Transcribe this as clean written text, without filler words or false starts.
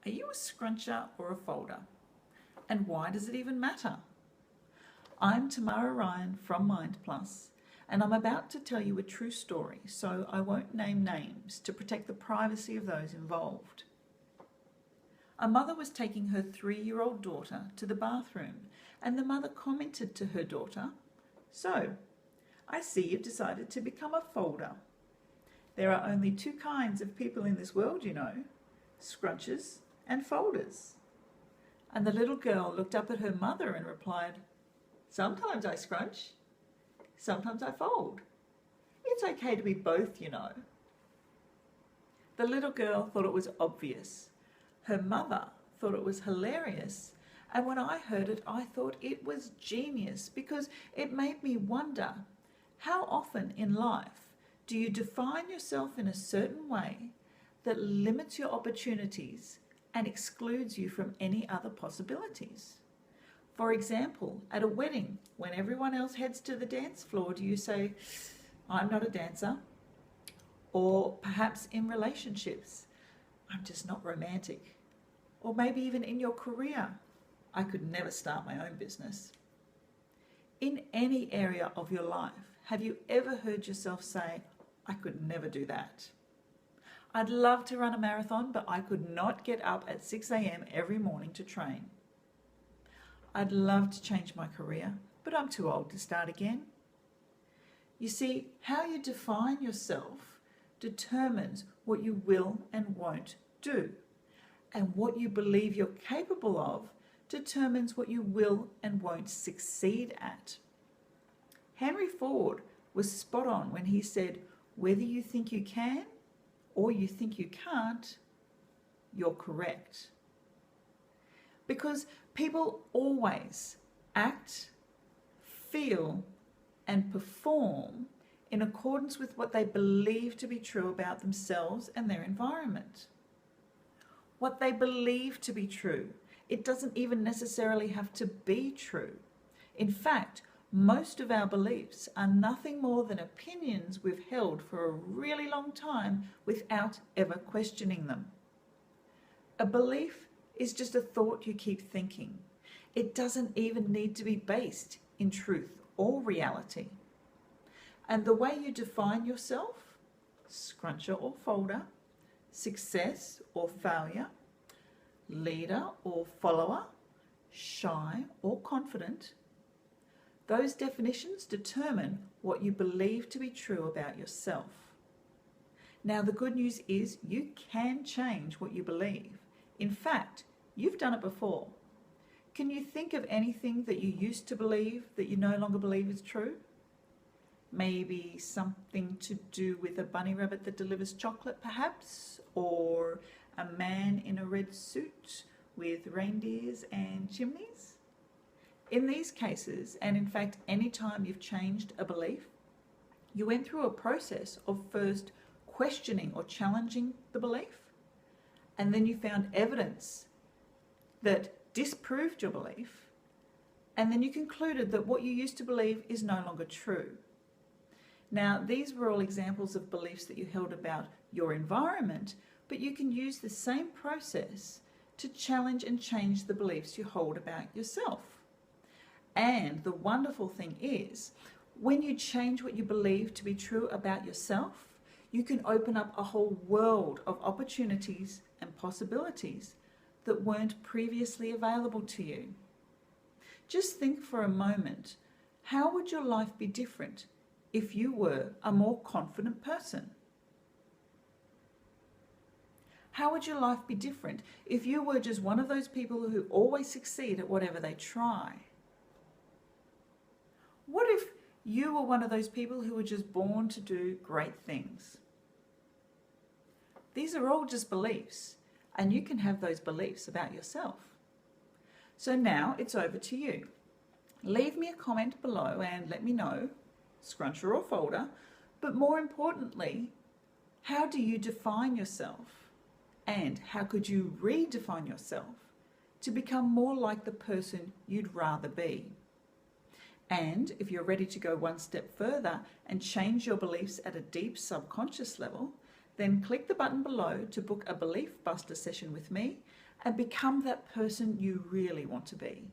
Are you a scruncher or a folder? And why does it even matter? I'm Tamara Ryan from Mind Plus, and I'm about to tell you a true story, so I won't name names to protect the privacy of those involved. A mother was taking her 3-year-old daughter to the bathroom, and the mother commented to her daughter, "So, I see you've decided to become a folder. There are only 2 kinds of people in this world, you know, scrunchers and folders." And the little girl looked up at her mother and replied, "Sometimes I scrunch, sometimes I fold. It's okay to be both, you know." The little girl thought it was obvious. Her mother thought it was hilarious. And when I heard it, I thought it was genius because it made me wonder, how often in life do you define yourself in a certain way that limits your opportunities and excludes you from any other possibilities? For example, at a wedding, when everyone else heads to the dance floor, do you say, "I'm not a dancer"? Or perhaps in relationships, "I'm just not romantic." Or maybe even in your career, "I could never start my own business." In any area of your life, have you ever heard yourself say, "I could never do that"? "I'd love to run a marathon, but I could not get up at 6 a.m. every morning to train." "I'd love to change my career, but I'm too old to start again." You see, how you define yourself determines what you will and won't do. And what you believe you're capable of determines what you will and won't succeed at. Henry Ford was spot on when he said, "Whether you think you can or you think you can't, you're correct." Because people always act, feel, and perform in accordance with what they believe to be true about themselves and their environment. What they believe to be true. It doesn't even necessarily have to be true. In fact, most of our beliefs are nothing more than opinions we've held for a really long time without ever questioning them. A belief is just a thought you keep thinking. It doesn't even need to be based in truth or reality. And the way you define yourself, scruncher or folder, success or failure, leader or follower, shy or confident, those definitions determine what you believe to be true about yourself. Now, the good news is you can change what you believe. In fact, you've done it before. Can you think of anything that you used to believe that you no longer believe is true? Maybe something to do with a bunny rabbit that delivers chocolate, perhaps, or a man in a red suit with reindeers and chimneys. In these cases, and in fact any time you've changed a belief, you went through a process of first questioning or challenging the belief, and then you found evidence that disproved your belief, and then you concluded that what you used to believe is no longer true. Now, these were all examples of beliefs that you held about your environment, but you can use the same process to challenge and change the beliefs you hold about yourself. And the wonderful thing is, when you change what you believe to be true about yourself, you can open up a whole world of opportunities and possibilities that weren't previously available to you. Just think for a moment, how would your life be different if you were a more confident person? How would your life be different if you were just one of those people who always succeed at whatever they try? What if you were one of those people who were just born to do great things? These are all just beliefs, and you can have those beliefs about yourself. So now it's over to you. Leave me a comment below and let me know, scruncher or folder, but more importantly, how do you define yourself? And how could you redefine yourself to become more like the person you'd rather be? And if you're ready to go one step further and change your beliefs at a deep subconscious level, Then click the button below to book a Belief Buster session with me and become that person you really want to be.